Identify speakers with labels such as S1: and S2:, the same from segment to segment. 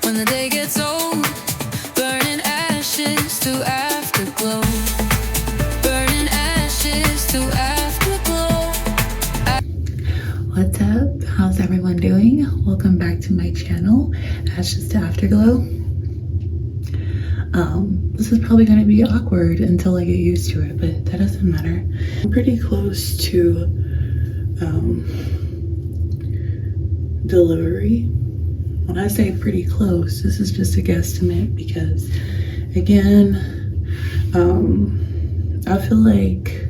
S1: when the day gets old, burning ashes to afterglow, burning ashes to afterglow.
S2: What's up? How's everyone doing? Welcome back to my channel, Ashes to Afterglow. This is probably going to be awkward until I get used to it, but that doesn't matter. I'm pretty close to delivery. When I say pretty close, this is just a guesstimate because, again, I feel like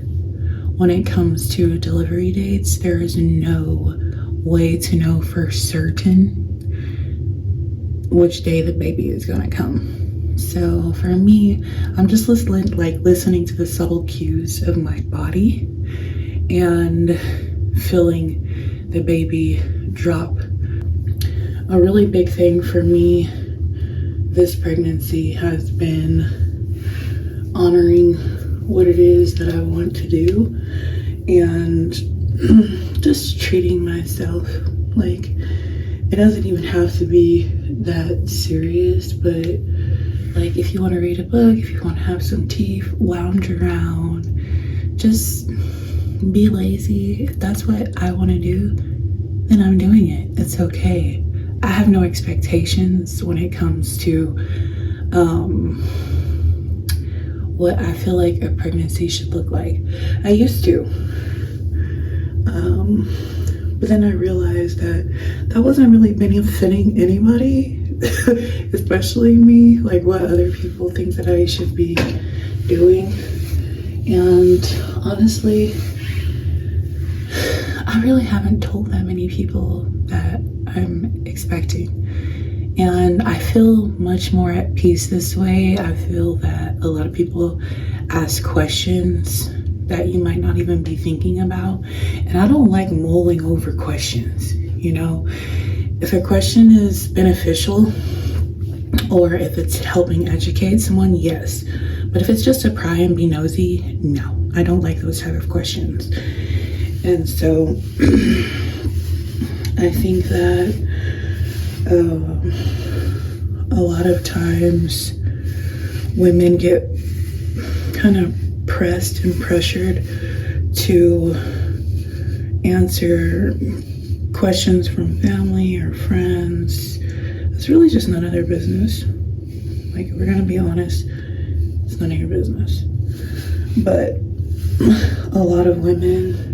S2: when it comes to delivery dates, there is no way to know for certain which day the baby is going to come. So for me, I'm just listening to the subtle cues of my body and feeling the baby drop. A really big thing for me this pregnancy has been honoring what it is that I want to do and just treating myself like it doesn't even have to be that serious, but like if you want to read a book, if you want to have some tea, lounge around, just be lazy. If that's what I want to do, then I'm doing it. It's okay. I have no expectations when it comes to what I feel like a pregnancy should look like. I used to. But then I realized that wasn't really benefiting anybody, especially me, like what other people think that I should be doing. And honestly, I really haven't told that many people that I'm expecting. And I feel much more at peace this way. I feel that a lot of people ask questions that you might not even be thinking about. And I don't like mulling over questions, you know? If a question is beneficial or if it's helping educate someone, yes. But if it's just to pry and be nosy, no. I don't like those type of questions. And so I think that a lot of times women get kind of pressed and pressured to answer questions from family or friends. It's really just none of their business. Like, if we're gonna be honest, it's none of your business. But a lot of women,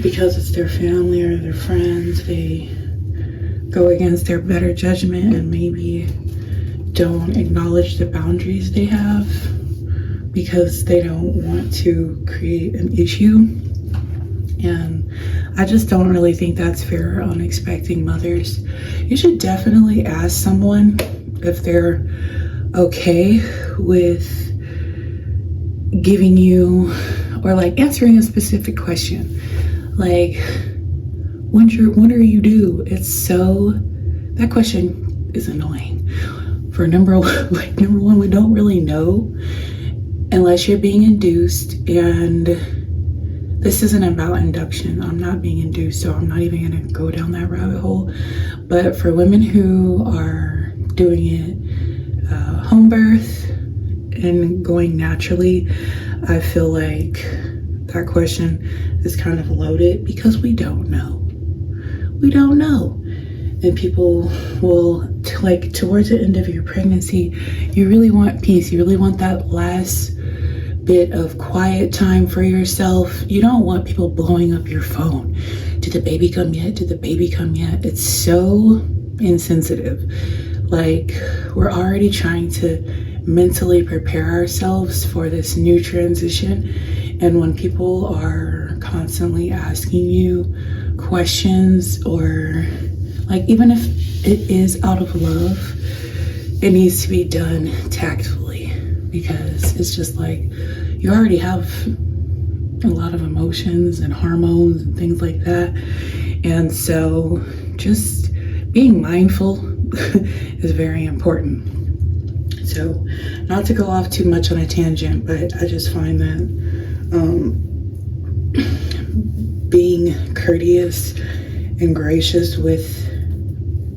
S2: because it's their family or their friends, they go against their better judgment and maybe don't acknowledge the boundaries they have because they don't want to create an issue. And I just don't really think that's fair on expecting mothers. You should definitely ask someone if they're okay with giving you or like answering a specific question. Like, when are you due? It's so, that question is annoying. For number one, we don't really know unless you're being induced, and this isn't about induction. I'm not being induced, so I'm not even gonna go down that rabbit hole. But for women who are doing it home birth and going naturally, I feel like that question is kind of loaded because we don't know. We don't know. And people will, like, towards the end of your pregnancy, you really want peace. You really want that last bit of quiet time for yourself. You don't want people blowing up your phone. Did the baby come yet? Did the baby come yet? It's so insensitive. Like, we're already trying to mentally prepare ourselves for this new transition. And when people are constantly asking you questions, or like, even if it is out of love, it needs to be done tactfully, because it's just like you already have a lot of emotions and hormones and things like that. And so just being mindful is very important. So, not to go off too much on a tangent, but I just find that being courteous and gracious with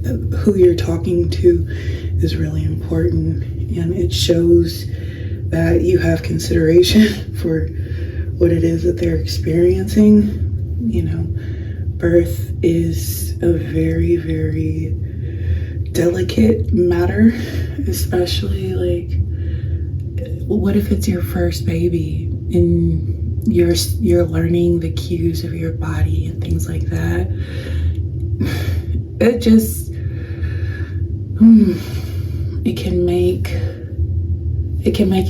S2: who you're talking to is really important, and it shows that you have consideration for what it is that they're experiencing. You know, birth is a very, very delicate matter, especially like, what if it's your first baby and you're learning the cues of your body and things like that. It just it can make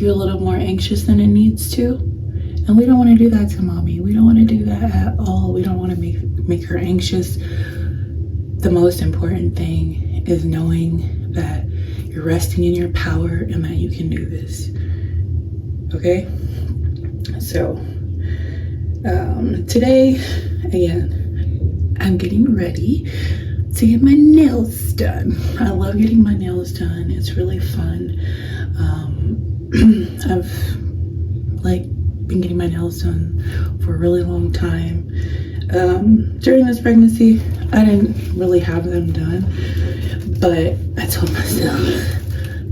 S2: you a little more anxious than it needs to, and we don't want to do that to mommy. We don't want to do that at all. We don't want to make her anxious. The most important thing is knowing that you're resting in your power and that you can do this. Okay? So, today, again, I'm getting ready to get my nails done. I love getting my nails done. It's really fun. I've been getting my nails done for a really long time. During this pregnancy, I didn't really have them done, but I told myself,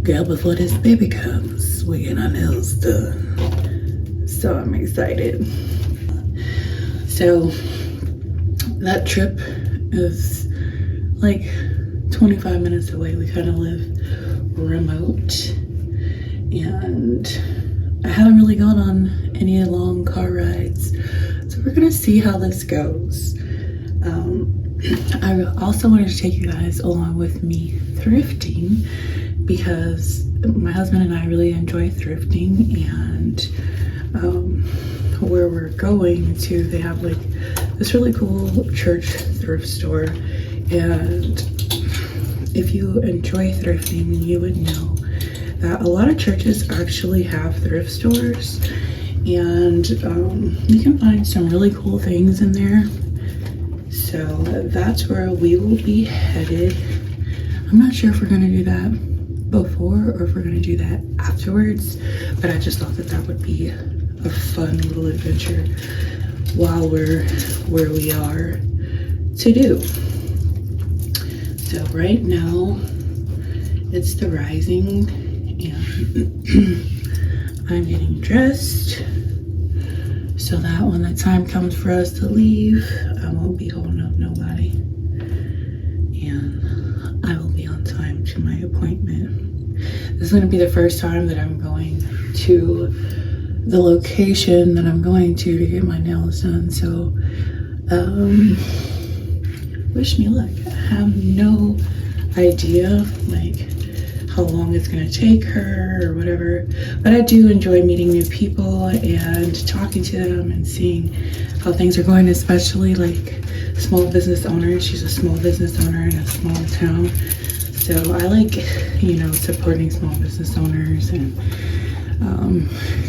S2: girl, before this baby comes, we get our nails done. So I'm excited. So that trip is like 25 minutes away. We kind of live remote, and I haven't really gone on any long car rides. So we're gonna see how this goes. I also wanted to take you guys along with me thrifting, because my husband and I really enjoy thrifting, and where we're going to, they have like this really cool church thrift store, and if you enjoy thrifting, you would know that a lot of churches actually have thrift stores, and you can find some really cool things in there. So that's where we will be headed. I'm not sure if we're gonna do that before or if we're gonna do that afterwards, but I just thought that would be a fun little adventure while we're where we are to do. So right now it's the rising, and I'm getting dressed so that when the time comes for us to leave, I won't be holding up nobody, and I will be on time to my appointment. This is going to be the first time that I'm going to the location that I'm going to get my nails done. So wish me luck. I have no idea like how long it's going to take her or whatever, but I do enjoy meeting new people and talking to them and seeing how things are going, especially like small business owners. She's a small business owner in a small town, so I like, you know, supporting small business owners and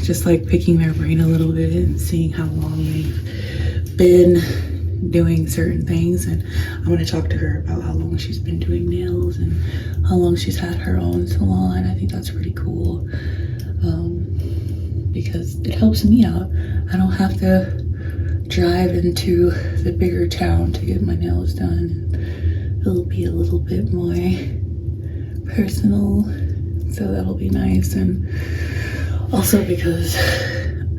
S2: just like picking their brain a little bit and seeing how long they've been doing certain things. And I'm going to talk to her about how long she's been doing nails and how long she's had her own salon. I think that's pretty cool, because it helps me out. I don't have to drive into the bigger town to get my nails done. It'll be a little bit more personal, so that'll be nice. And also because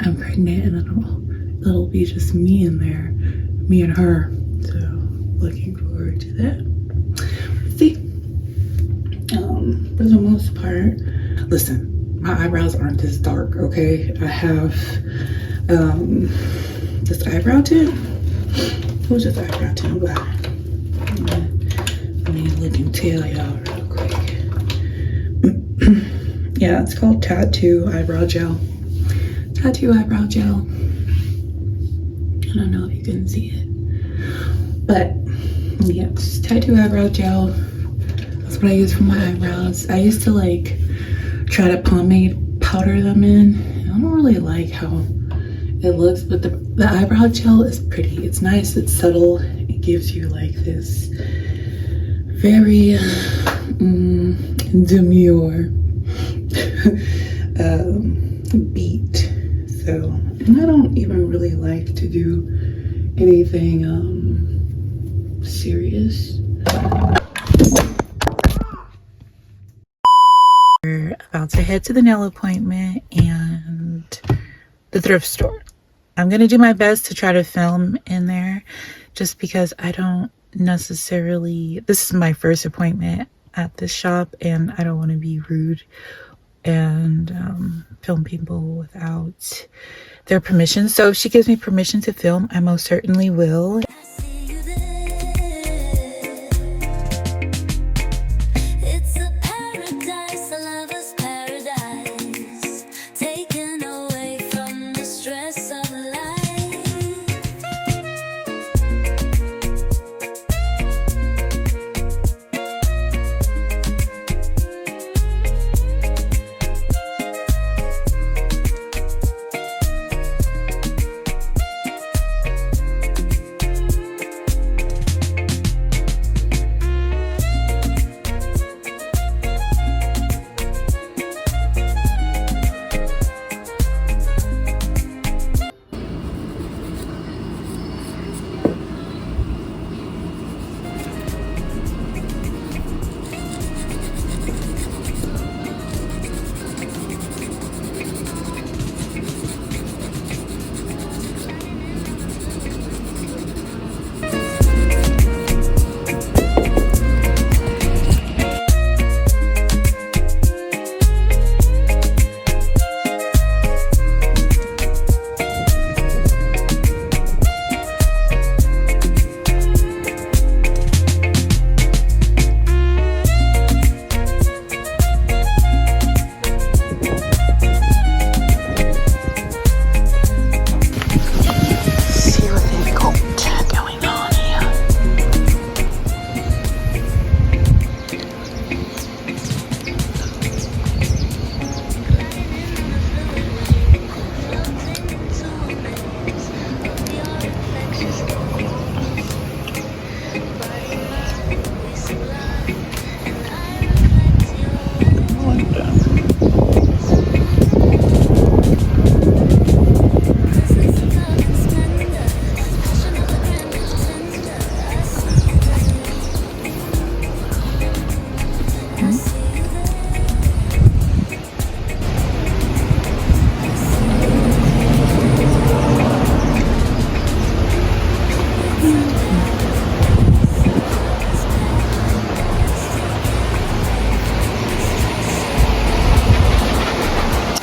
S2: I'm pregnant, and I don't know, it'll be just me in there, me and her. So looking forward to that. Let's see. For the most part, listen, my eyebrows aren't this dark, okay? I have this eyebrow tint. Who's this eyebrow tint by? Let me look and tell y'all real quick. Yeah, it's called Tattoo Eyebrow Gel. Tattoo Eyebrow Gel. I don't know if you can see it, but yes, Tattoo Eyebrow Gel. That's what I use for my eyebrows. I used to like try to pomade powder them in. I don't really like how it looks, but the eyebrow gel is pretty. It's nice, it's subtle. It gives you like this very demure beat. So, and I don't even really like to do anything serious. about to head to the nail appointment and the thrift store. I'm going to do my best to try to film in there just because I don't necessarily, this is my first appointment at this shop and I don't want to be rude and film people without their permission. So if she gives me permission to film, I most certainly will.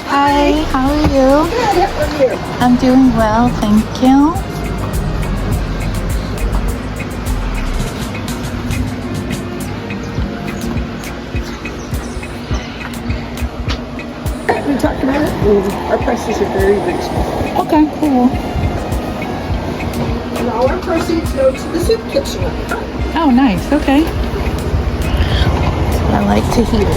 S2: Hi, how are you?
S3: Good, how are you?
S2: I'm doing well, thank you.
S3: We talked about it. Our prices are very reasonable.
S2: Okay, cool.
S3: And all our proceeds go to the soup kitchen.
S2: Oh, nice, okay. That's what I like to hear.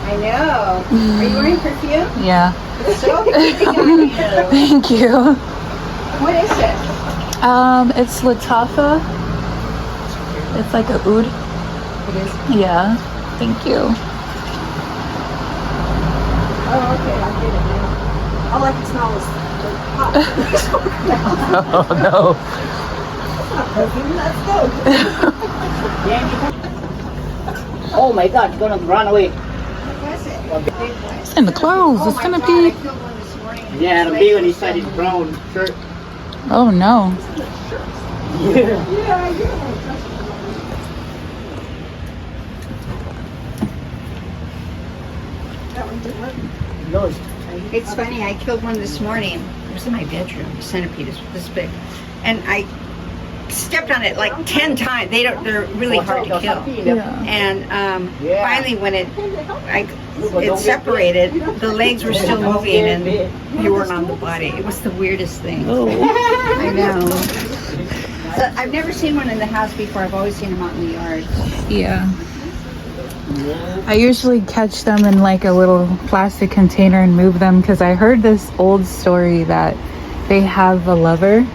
S3: I know. Are you wearing perfume?
S2: Yeah.
S3: It's so pretty on you.
S2: Thank you.
S3: What is it?
S2: It's Latafa. It's like a oud.
S3: It is.
S2: Yeah. Thank you.
S3: Oh, okay. I get it now. All I can smell is hot.
S2: Oh no.
S3: That's not perfume. Let's go.
S4: Oh my God, it's gonna run away.
S3: What was it?
S2: It's in the clothes.
S3: Oh
S2: It's
S3: my
S2: gonna
S3: God,
S2: be.
S3: I killed one this morning.
S4: Yeah, the big one inside his brown shirt.
S2: Oh no.
S4: Yeah.
S3: Yeah, I do. That one didn't work.
S4: No,
S3: It's funny, I killed one this morning. It was in my bedroom. The centipede is this big. And I stepped on it like 10 times. They're really hard to kill. And finally when it separated, the legs were still moving and you weren't on the body. It was the weirdest thing.
S2: Oh.
S3: I know. So I've never seen one in the house before. I've always seen them out in the yard.
S2: Yeah. I usually catch them in like a little plastic container and move them because I heard this old story that they have a lover.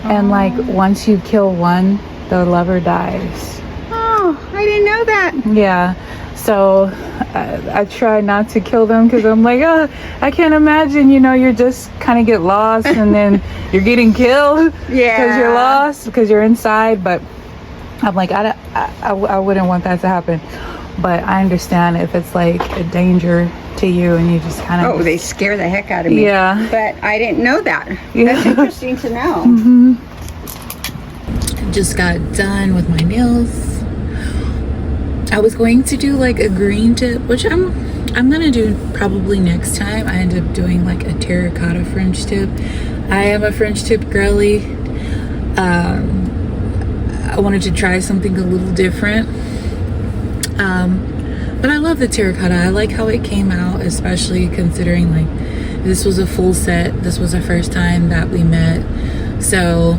S2: And like once you kill one, the lover dies.
S3: Oh, I didn't know that.
S2: Yeah. So I try not to kill them because I'm like, oh, I can't imagine, you know, you're just kind of get lost and then you're getting killed because you're lost, because you're inside. But I'm like, I wouldn't want that to happen. But I understand if it's like a danger to you and you just kind of...
S3: Oh, they scare the heck out of me.
S2: Yeah.
S3: But I didn't know that.
S2: Yeah.
S3: That's interesting to know.
S2: Mm-hmm. Just got done with my nails. I was going to do like a green tip, which I'm gonna do probably next time. I ended up doing like a terracotta French tip. I am a French tip girly. I wanted to try something a little different. But I love the terracotta. I like how it came out, especially considering like this was a full set. This was the first time that we met. So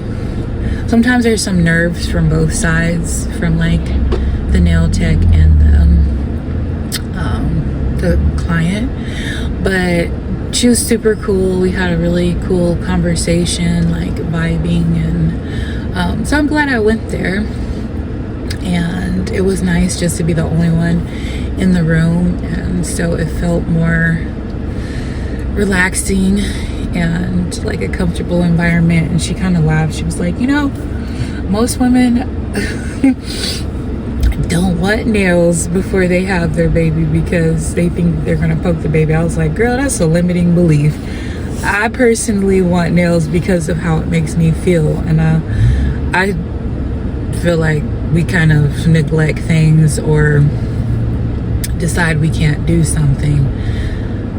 S2: sometimes there's some nerves from both sides, from like the nail tech and the client. But she was super cool. We had a really cool conversation, like vibing, and so I'm glad I went there. And it was nice just to be the only one in the room, and so it felt more relaxing and like a comfortable environment. And she kind of laughed. She was like, you know, most women don't want nails before they have their baby because they think they're gonna poke the baby. I was like, girl, that's a limiting belief. I personally want nails because of how it makes me feel, and I feel like we kind of neglect things or decide we can't do something.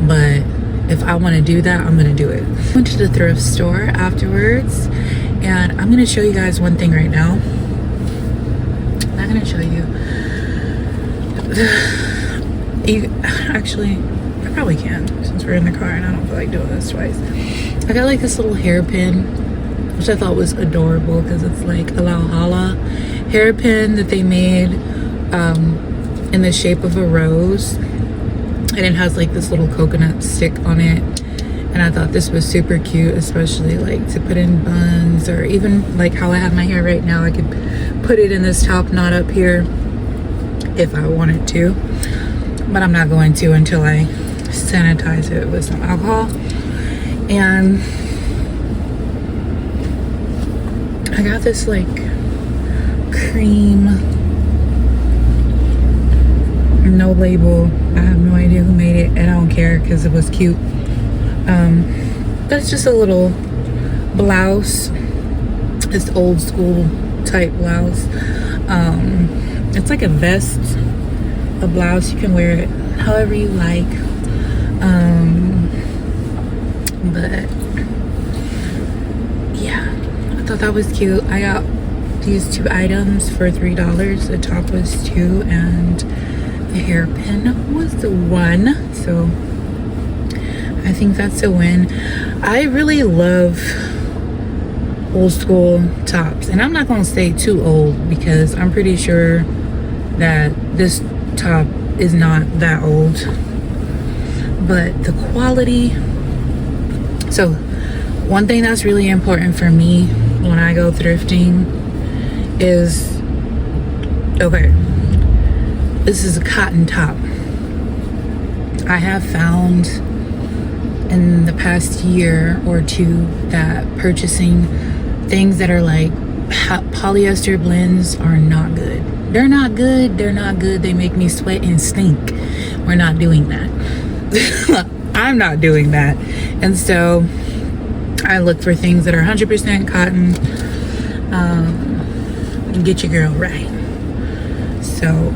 S2: But if I want to do that, I'm gonna do it. Went to the thrift store afterwards, and I'm gonna show you guys one thing right now. I'm not gonna show you. Actually, I probably can, since we're in the car and I don't feel like doing this twice. I got like this little hairpin, which I thought was adorable because it's like a Valhalla hairpin that they made in the shape of a rose, and it has like this little coconut stick on it. And I thought this was super cute, especially like to put in buns, or even like how I have my hair right now. I could put it in this top knot up here if I wanted to, but I'm not going to until I sanitize it with some alcohol. And I got this like cream, no label. I have no idea who made it, and I don't care because it was cute. But it's just a little blouse. It's old school type blouse. It's like a vest, a blouse. You can wear it however you like. But yeah, I thought that was cute. I got these two items for $3. The top was $2 and the hairpin was the $1. So I think that's a win. I really love old school tops, and I'm not gonna say too old because I'm pretty sure that this top is not that old, but the quality. So one thing that's really important for me when I go thrifting is, okay, this is a cotton top. I have found in the past year or two that purchasing things that are like polyester blends are not good. They're not good. They're not good. They make me sweat and stink. We're not doing that. I'm not doing that. And so I look for things that are 100% cotton. Get your girl right. So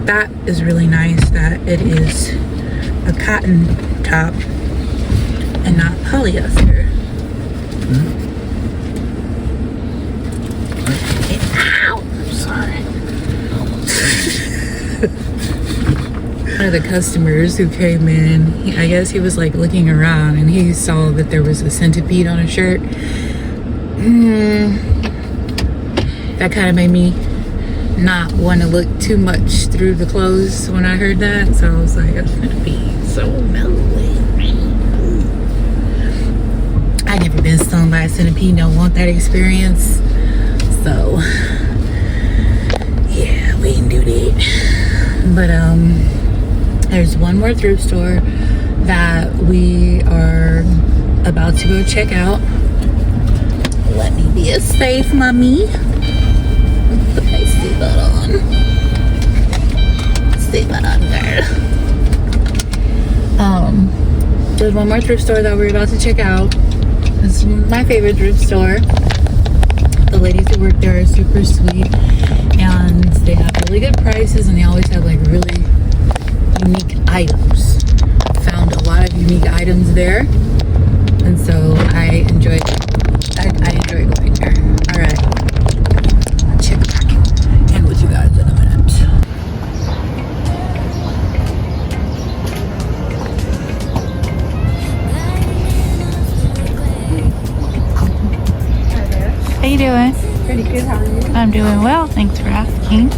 S2: that is really nice that it is a cotton top and not polyester. Ow! Sorry. One of the customers who came in, I guess he was like looking around and he saw that there was a centipede on a shirt. That kind of made me not want to look too much through the clothes when I heard that. So I was like, it's gonna be so mellow. I never been stung by a centipede, don't want that experience. So yeah, we can do that. But there's one more thrift store that we are about to go check out. Let me be a safe mommy. Put my seatbelt on. Seatbelt on, girl. There's one more thrift store that we're about to check out. It's my favorite thrift store. The ladies who work there are super sweet, and they have really good prices, and they always have like really unique items. Found a lot of unique items there, and so I enjoy going there. All right, I'll check back in with you guys in a minute. How you doing?
S3: Pretty good, how are you?
S2: I'm doing well, thanks for asking.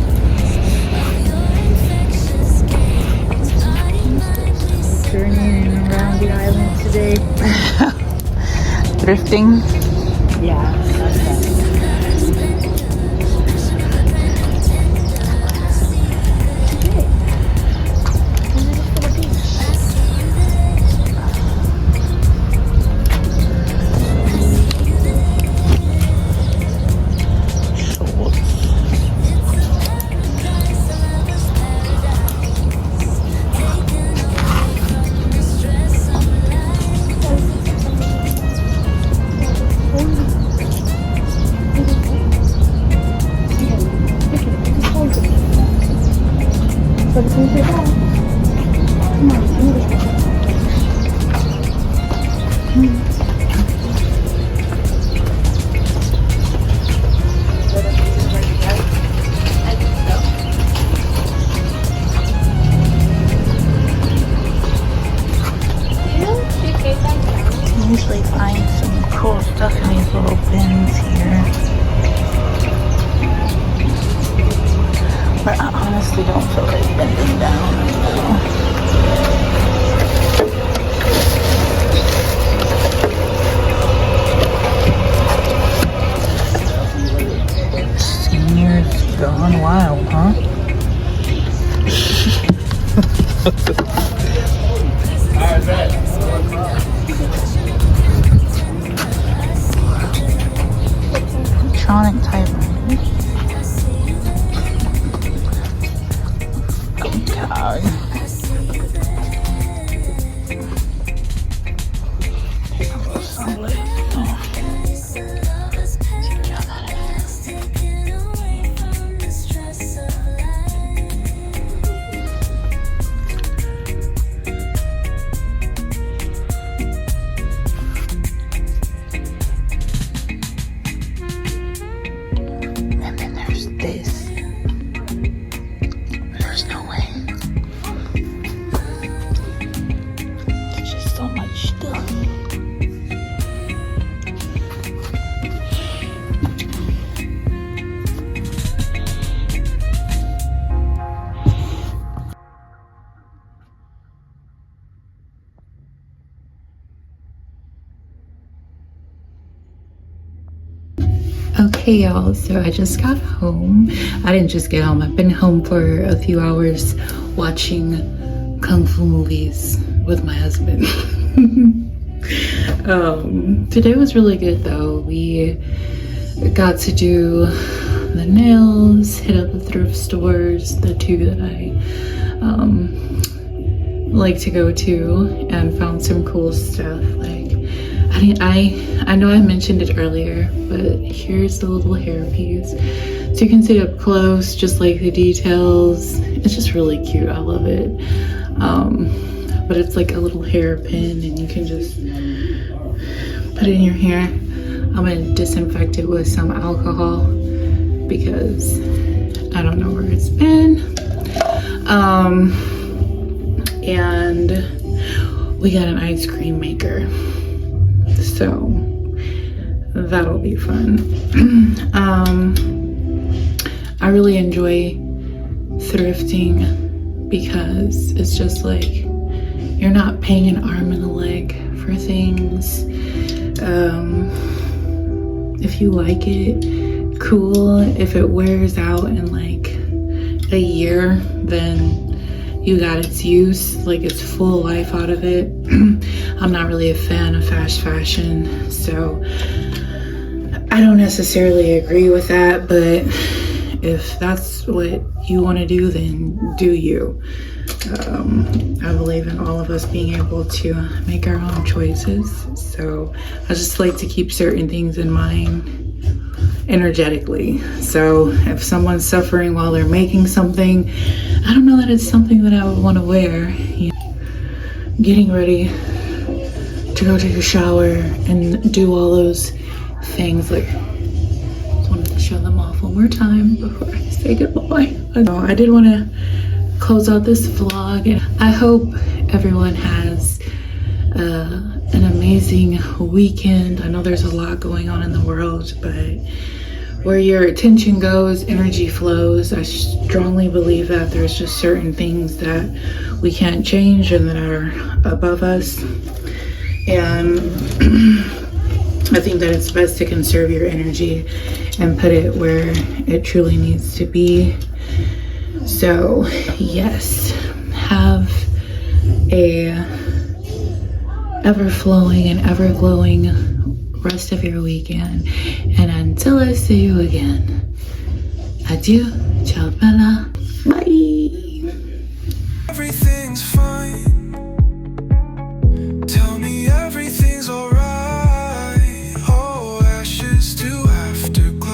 S2: Journeying around the island today. Thrifting.
S3: Yeah, that's
S2: Usually find some cool stuff in these little bins here. But I honestly don't feel like bending down. Seniors gone wild, huh? Electronic typewriters. God. And then there's this. There's no way. There's just so much stuff. Okay, y'all, so I just got home. I didn't just get home, I've been home for a few hours watching kung fu movies with my husband. Today was really good though. We got to do the nails, hit up the thrift stores, the two that I like to go to, and found some cool stuff. Like I know I mentioned it earlier, but here's the little hairpiece. So you can see it up close, just like the details. It's just really cute, I love it. But it's like a little hairpin, and you can just put it in your hair. I'm gonna disinfect it with some alcohol because I don't know where it's been. And we got an ice cream maker, so that'll be fun. I really enjoy thrifting because it's just like you're not paying an arm and a leg for things. If you like it, cool. If it wears out in like a year, then you got its use, like its full life out of it. I'm not really a fan of fast fashion, so I don't necessarily agree with that, but if that's what you want to do, then do you. I believe in all of us being able to make our own choices, so I just like to keep certain things in mind energetically. So if someone's suffering while they're making something, I don't know that it's something that I would want to wear. You know, getting ready to go take a shower and do all those things, like, just wanted to show them off one more time before I say goodbye. I did want to close out this vlog, and I hope everyone has an amazing weekend. I know there's a lot going on in the world, but where your attention goes, energy flows. I strongly believe that there's just certain things that we can't change and that are above us, and I think that it's best to conserve your energy and put it where it truly needs to be. So yes, have a ever-flowing and ever-glowing rest of your weekend, and until I see you again, adieu, ciao bella, bye.
S5: Everything's fine.